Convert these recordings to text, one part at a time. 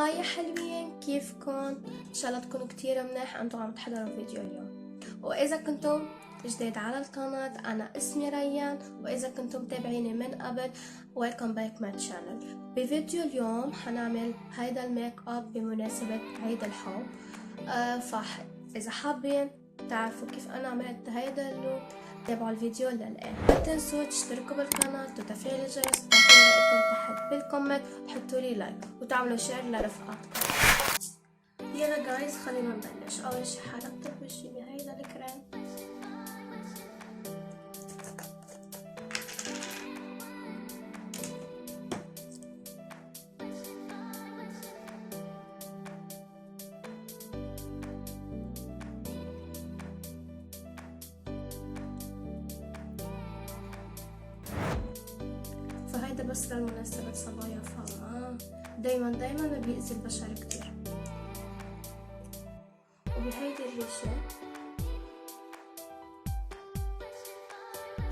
هاي يا حلوين، كيفكن؟ ان شاء الله تكونوا كتير منيح انتوا عم تحضروا فيديو اليوم. واذا كنتم جديد على القناة، انا اسمي ريان، واذا كنتم متابعيني من قبل ويلكم باك ماي تشانل. بفيديو اليوم حنعمل هيدا الميك اب بمناسبة عيد الحب. اذا حابين تعرفوا كيف انا عملت هيدا اللوك تابعوا الفيديو للآخر. لا تنسوا تشتركوا بالقناة وتفعيل الجرس وتعطوا رأيكم تحت بالكومنت وتحطوا لي لايك وتعملوا شير لرفقاتكم. يلا جايز خلينا نبلش. اول شي حركت وشي بهيدا الكريم. فهيدا بس للمناسبة صبايا فاهمة، دايما بيأذي البشر كتير. وبهيدي الريشة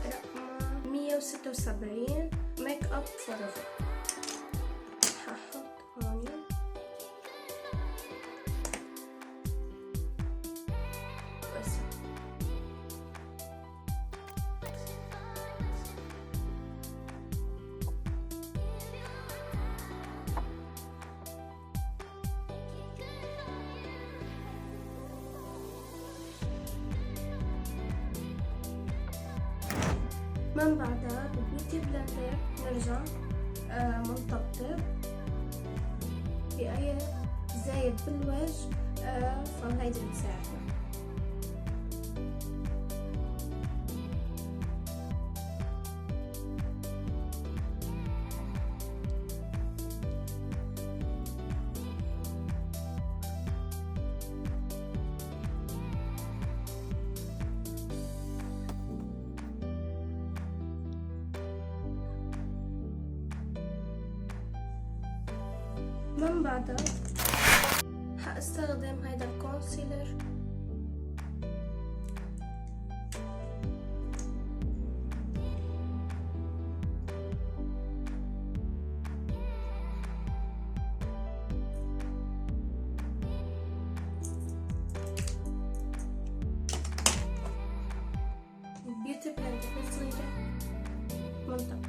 رقم 176 ميك اب فورفر هحط هون. من بعدها بالبيوتي بلندر نرجع منطبطب بأي زايد بالوجه، فهيدي بتساعدنا. من بعدها هستخدم هيدا الكونسيلر بيوتي بلندر صغيرة منطقة.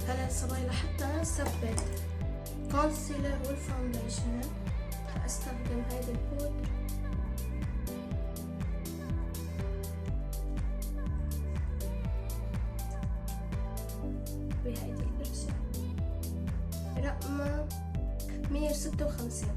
هلا الصبايا لحتى نثبت كونسيلر والفاونديشن هستخدم هيدي البودر بهيدي البرشة رقم 156.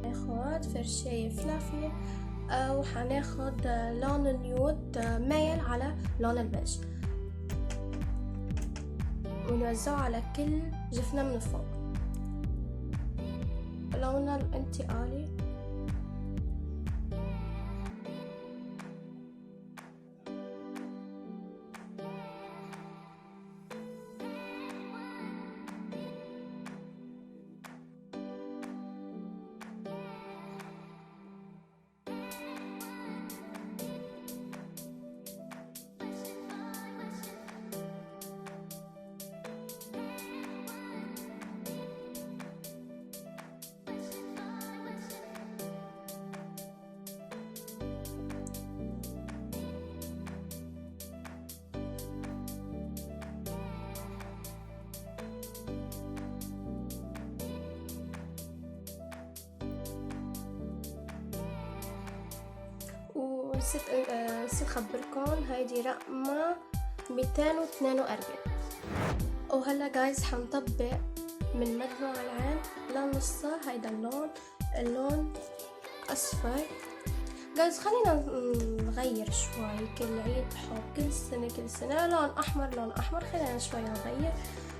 هناخد فرشاية فلافي وحناخد لون النيود مايل على لون البيج ونوزعه على كل جفنة من فوق. لوننا الانتقالي ونسيت خبركم هيدي رقمة 242. وهلا جايز حنطبق من مدمع العين لنصها هيدا اللون اصفر. جايز خلينا نغير شوي، كل عيد حب كل سنة لون احمر، خلينا شوي نغير.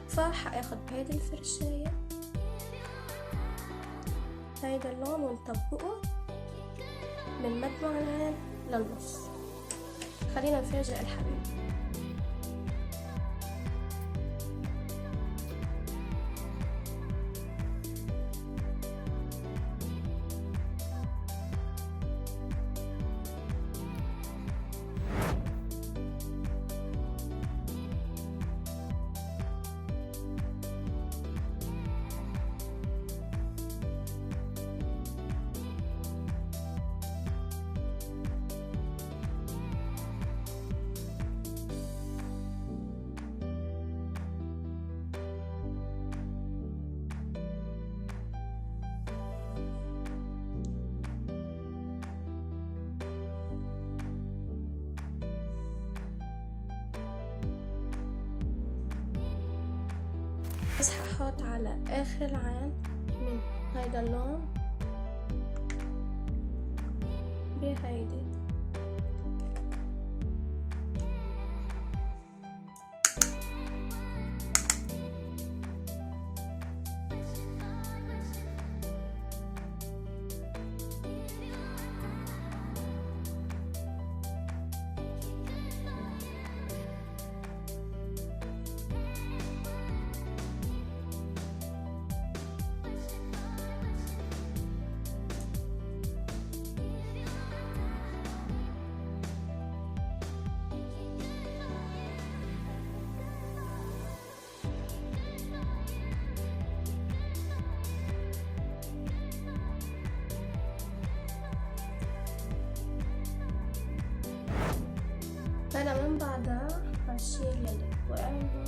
فحاخد بهيدي الفرشاية هيدا اللون ونطبقه من مدمع العين للنص. خلينا نفاجئ الحبيب. بس هحط على اخر العين من هيدا اللون بهيدي. هلا من بعدها هشيل يلي وقعنا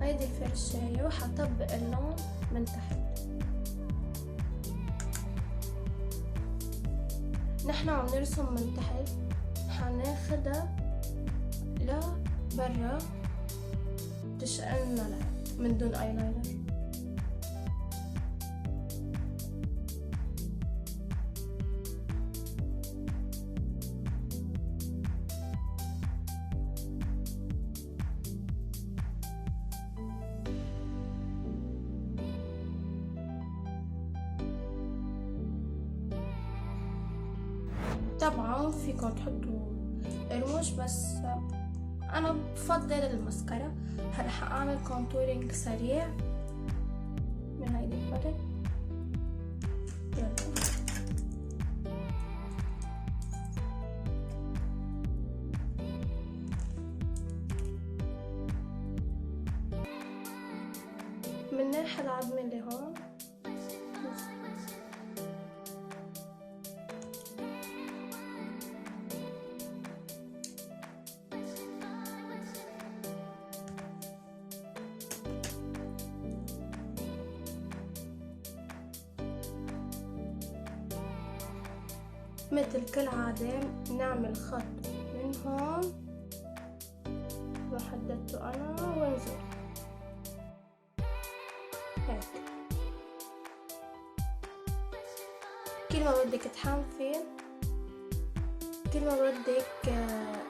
هيدي الفرشاية وحطبق اللون من تحت. نحن عم نرسم من تحت، حناخدها لبرا تشقلنا من دون ايلاينر. طبعا فيكم تحطوا رموش بس انا بفضل المسكرة. هلا حاعمل كونتورينج سريع من هيدي الباليت. من ناحية العظم اللي هون مثل كل عادة نعمل خط من هون وحددته انا وانزل هيك. كل ما بدك تحنفي، كل ما بدك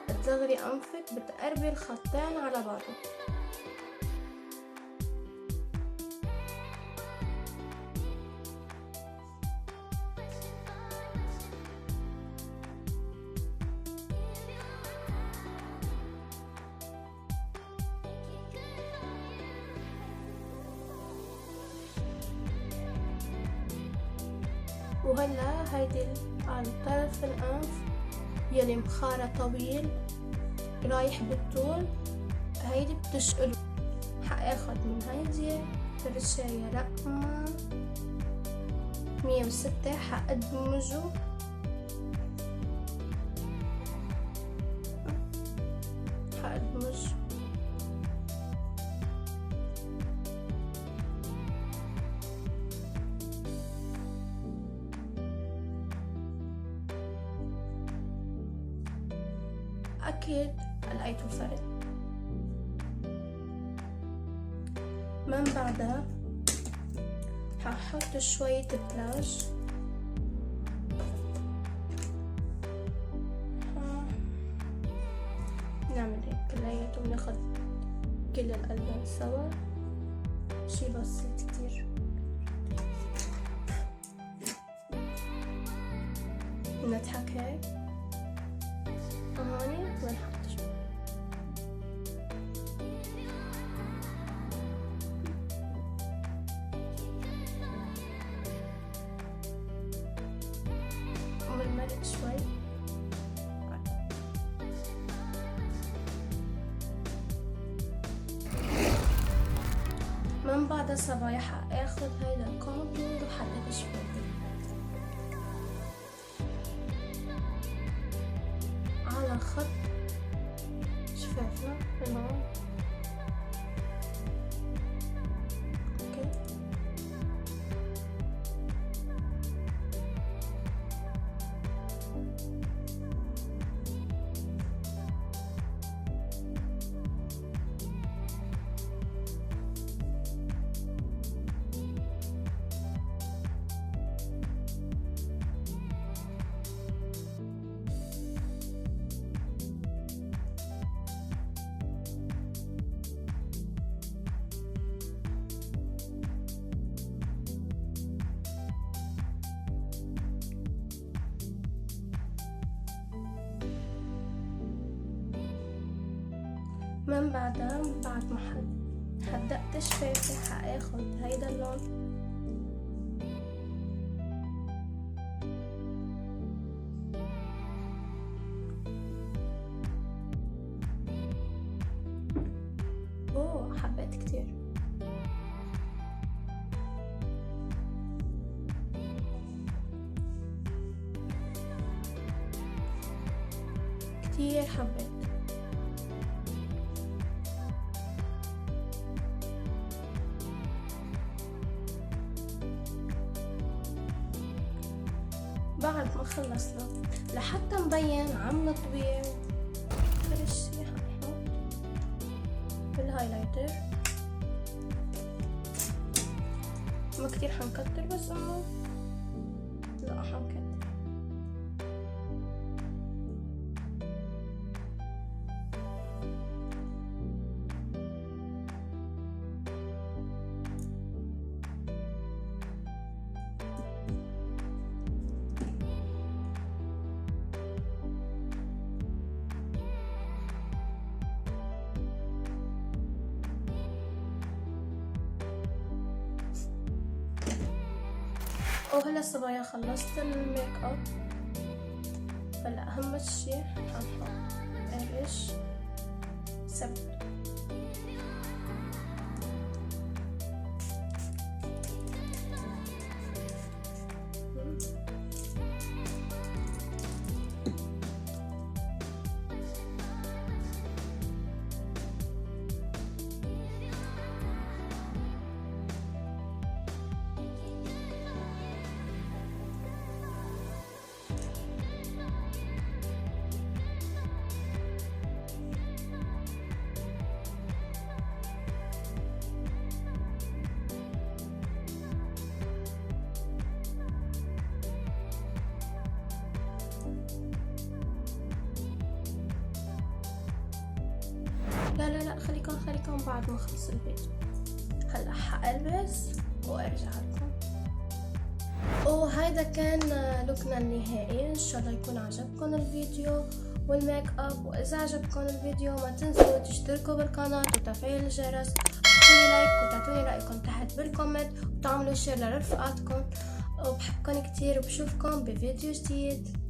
تصغري انفك بتقربي الخطين على بعضهم. وهلا هيدي على طرف الأنف يلي مخارة طويل رايح بالطول، هيدي بتشقله. حاخد من هيدي فرشاية رقم 106 حادمجه اكيد لقيتوا فرق. من بعدها هحط شوية بلاش، نعمل هيك كلياته وناخد كل الألوان سوا، شي بسيط كتير. نضحك هيك هوني ونحط شوي. وبالملح شوي. من بعد الصبايا حاخد هيدا الكونتور وحدد شوي على خط شفافنا من هون. اوكي من بعدها بعد ما حدقت شفافي حاخد هيدا اللون حبيت كتير. كتير حبيت. بعد ما خلصنا لحتى مبين عم نطوي آخر شي حنحط بالهايلايتر. ما كتير حنكتر بس انه لا حنكتر. وهلا الصبايا خلصت الميك اب. هلا اهم شي حنحط قرش ثبت. لا خليكم بعد ما اخلص الفيديو. هلا حالبس وارجع لكم. وهيدا كان لوكنا النهائي. ان شاء الله يكون عجبكم الفيديو والميك اب. واذا عجبكم الفيديو ما تنسوا تشتركوا بالقناة وتفعيل الجرس وتعطوني لايك وتعطوني رايكم تحت بالكومنت وتعملوا شير لرفقاتكم. وبحبكم كتير وبشوفكم بفيديو جديد.